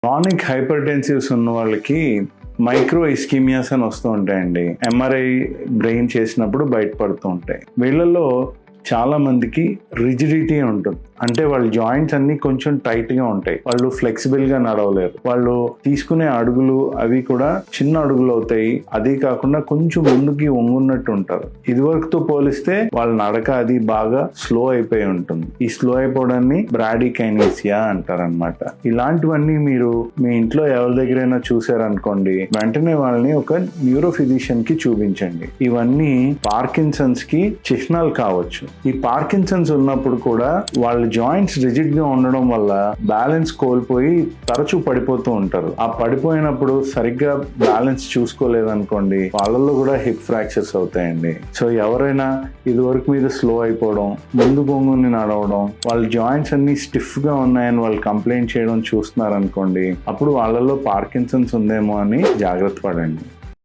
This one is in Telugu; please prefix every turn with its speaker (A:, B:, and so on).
A: క్రానిక్ హైపర్టెన్సివ్స్ ఉన్న వాళ్ళకి మైక్రో ఇస్కీమియాస్ అని వస్తూ ఉంటాయండి. ఎంఆర్ఐ బ్రెయిన్ చేసినప్పుడు బయటపడుతూ ఉంటాయి. వీళ్ళల్లో చాలా మందికి రిజిడిటీ ఉంటుంది. అంటే వాళ్ళ జాయింట్స్ అన్ని కొంచెం టైట్ గా ఉంటాయి. వాళ్ళు ఫ్లెక్సిబుల్ గా నడవలేరు. వాళ్ళు తీసుకునే అడుగులు అవి కూడా చిన్న అడుగులు అవుతాయి. అదే కాకుండా కొంచెం ముందుకి వంగున్నట్టు ఉంటారు. ఇదివరకుతో పోలిస్తే వాళ్ళ నడక అది బాగా స్లో అయిపోయి ఉంటుంది. ఈ స్లో అయిపోవడాన్ని బ్రాడీకైనీసియా అంటారనమాట. ఇలాంటివన్నీ మీరు మీ ఇంట్లో ఎవరి దగ్గరైనా చూసారనుకోండి, వెంటనే వాళ్ళని ఒక న్యూరో ఫిజిషియన్ కి చూపించండి. ఇవన్నీ పార్కిన్సన్స్ కి చిహ్నాలు కావచ్చు. ఈ పార్కిన్సన్స్ ఉన్నప్పుడు కూడా వాళ్ళ జాయింట్స్ రిజిడ్ గా ఉండడం వల్ల బ్యాలెన్స్ కోల్పోయి తరచూ పడిపోతూ ఉంటారు. ఆ పడిపోయినప్పుడు సరిగ్గా బ్యాలెన్స్ చూసుకోలేదనుకోండి, వాళ్ళల్లో కూడా హిప్ ఫ్రాక్చర్స్ అవుతాయండి. సో ఎవరైనా ఇదివరకు మీద స్లో అయిపోవడం, ముందు బొంగుని నడవడం, వాళ్ళ జాయింట్స్ అన్ని స్టిఫ్ గా ఉన్నాయని వాళ్ళు కంప్లైంట్ చేయడం చూస్తున్నారనుకోండి, అప్పుడు వాళ్ళలో పార్కిన్సన్స్ ఉందేమో అని జాగ్రత్త పడండి.